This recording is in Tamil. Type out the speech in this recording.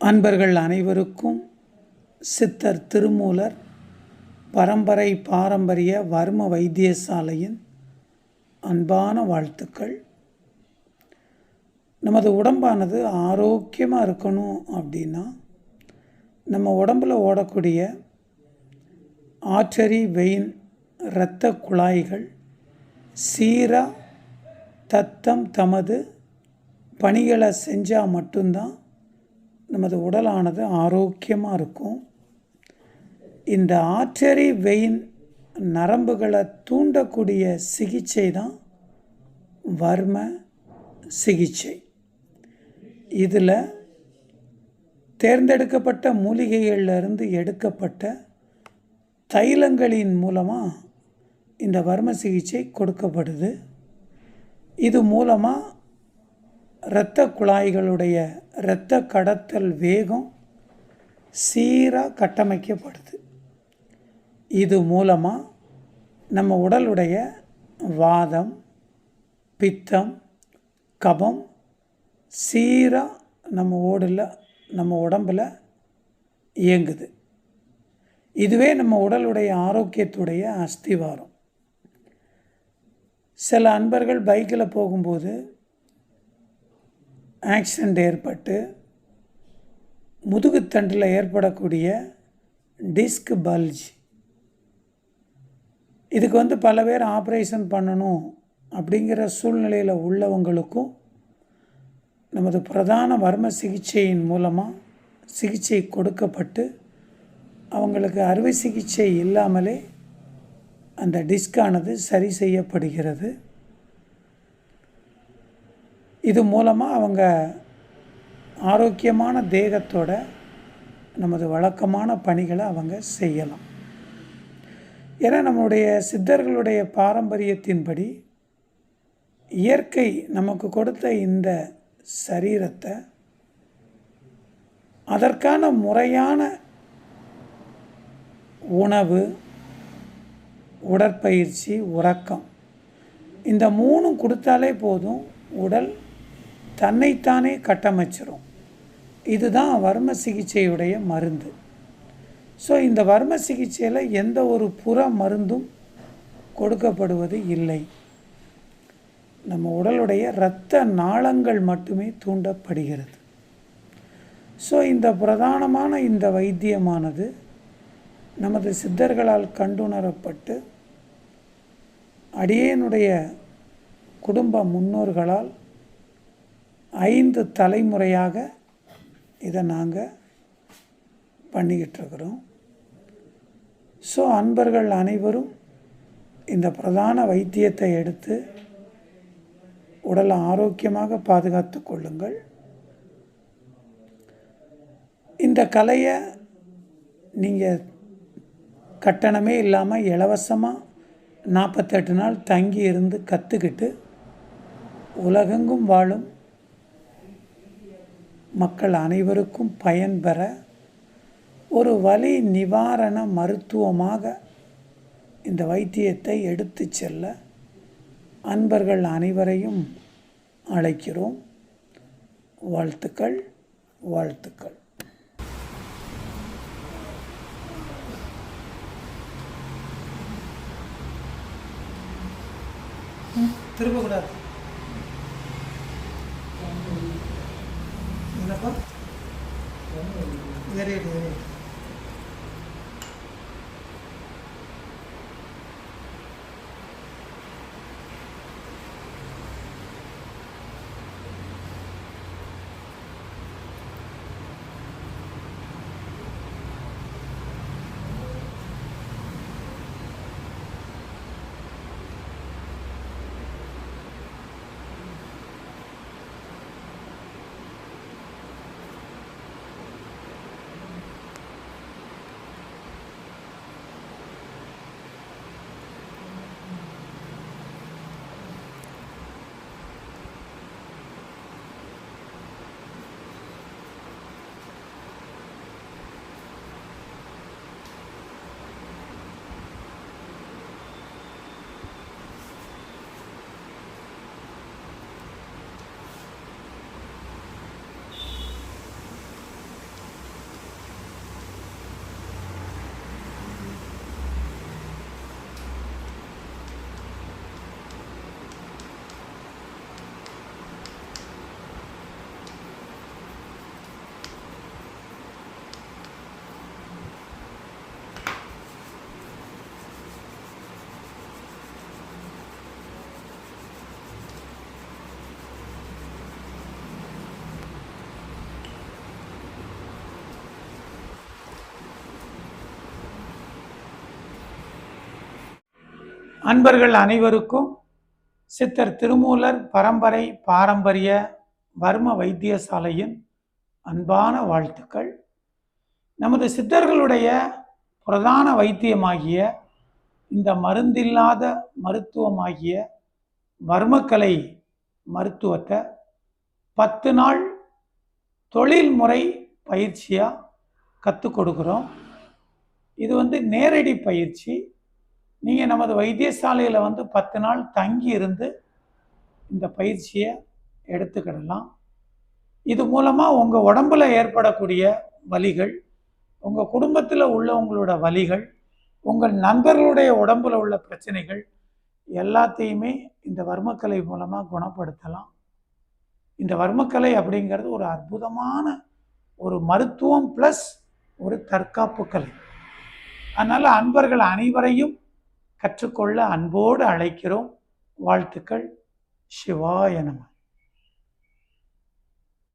அன்பர்கள் அனைவருக்கும் சித்தர் திருமூலர் பரம்பரை பாரம்பரிய வர்ம வைத்தியசாலையின் அன்பான வாழ்த்துக்கள். நமது உடம்பானது ஆரோக்கியமாக இருக்கணும் அப்படின்னா நம்ம உடம்பில் ஓடக்கூடிய ஆர்டரி, வெயின், இரத்த குழாய்கள் சீராக தமது பணிகளை செஞ்சால் மட்டும்தான் நமது உடலானது ஆரோக்கியமாக இருக்கும். இந்த ஆர்டரி, வெயின் நரம்புகளை தூண்டக்கூடிய சிகிச்சை தான் வர்ம சிகிச்சை. இதில் தேர்ந்தெடுக்கப்பட்ட மூலிகைகளிலிருந்து எடுக்கப்பட்ட தைலங்களின் மூலமாக இந்த வர்ம சிகிச்சை கொடுக்கப்படுது. இது மூலமாக இரத்த குழாய்களுடைய இரத்த கடத்தல் வேகம் சீராக கட்டமைக்கப்படுது. இது மூலமாக நம்ம உடலுடைய வாதம், பித்தம், கபம் சீராக நம்ம உடம்பில் இயங்குது. இதுவே நம்ம உடலுடைய ஆரோக்கியத்துடைய அஸ்திவாரம். சில அன்பர்கள் பைக்கில் போகும்போது ஆக்சிடெண்ட் ஏற்பட்டு முதுகுத்தண்டில் ஏற்படக்கூடிய டிஸ்க் பல்ஜ், இதுக்கு பல பேர் ஆப்ரேஷன் பண்ணணும் அப்படிங்கிற சூழ்நிலையில் உள்ளவங்களுக்கும் நமது பிரதான வர்ம சிகிச்சையின் மூலமாக சிகிச்சை கொடுக்கப்பட்டு அவங்களுக்கு அறுவை சிகிச்சை இல்லாமலே அந்த டிஸ்கானது சரி செய்யப்படுகிறது. இது மூலமாக அவங்க ஆரோக்கியமான தேகத்தோட நமது வழக்கமான பணிகளை அவங்க செய்யலாம். ஏன்னா நம்முடைய சித்தர்களுடைய பாரம்பரியத்தின்படி இயற்கை நமக்கு கொடுத்த இந்த சரீரத்தை அதற்கான முறையான உணவு, உடற்பயிற்சி, உறக்கம் இந்த மூணும் கொடுத்தாலே போதும், உடல் தன்னைத்தானே கட்டமைச்சிரும். இதுதான் வர்ம சிகிச்சையுடைய மருந்து. ஸோ இந்த வர்ம சிகிச்சையில் எந்த ஒரு புற மருந்தும் கொடுக்கப்படுவது இல்லை. நம்ம உடலுடைய இரத்த நாளங்கள் மட்டுமே தூண்டப்படுகிறது. ஸோ இந்த பிரதானமான இந்த வைத்தியமானது நமது சித்தர்களால் கண்டுணரப்பட்டு அடியேனுடைய குடும்ப முன்னோர்களால் 5 தலைமுறையாக இதை நாங்கள் பண்ணிக்கிட்டுருக்குறோம். ஸோ அன்பர்கள் அனைவரும் இந்த பிரதான வைத்தியத்தை எடுத்து உடலை ஆரோக்கியமாக பாதுகாத்து கொள்ளுங்கள். இந்த கலையை நீங்கள் கட்டணமே இல்லாமல் இலவசமாக 48 நாள் தங்கி இருந்து கற்றுக்கிட்டு உலகெங்கும் வாழும் மக்கள் அனைவருக்கும் பயன்பெற ஒரு வலி நிவாரண மருத்துவமாக இந்த வைத்தியத்தை எடுத்து செல்ல அன்பர்கள் அனைவரையும் அழைக்கிறோம். வாழ்த்துக்கள், வாழ்த்துக்கள். திரும்பக்கூடாது. என்னப்பா வெரி வெரி அன்பர்கள் அனைவருக்கும் சித்தர் திருமூலர் பரம்பரை பாரம்பரிய வர்ம வைத்தியசாலையின் அன்பான வாழ்த்துக்கள். நமது சித்தர்களுடைய பிரதான வைத்தியமாகிய இந்த மருந்தில்லாத மருத்துவமாகிய வர்மக்கலை மருத்துவத்தை 10 நாள் தொழில்முறை பயிற்சியாக கற்றுக் கொடுக்குறோம். இது நேரடி பயிற்சி. நீங்கள் நமது வைத்தியசாலையில் 10 நாள் தங்கி இருந்து இந்த பயிற்சியை எடுத்துக்கிடலாம். இது மூலமாக உங்கள் உடம்புல ஏற்படக்கூடிய வலிகள், உங்கள் குடும்பத்தில் உள்ளவங்களோட வலிகள், உங்கள் நண்பர்களுடைய உடம்புல உள்ள பிரச்சனைகள் எல்லாத்தையுமே இந்த வர்மக்கலை மூலமாக குணப்படுத்தலாம். இந்த வர்மக்கலை அப்படிங்கிறது ஒரு அற்புதமான ஒரு மருத்துவம் ப்ளஸ் ஒரு தற்காப்பு கலை. அதனால் அன்பர்கள் அனைவரையும் கற்றுக்கொள்ள அன்போடு அழைக்கிறோம். வாழ்த்துக்கள். சிவாய நம.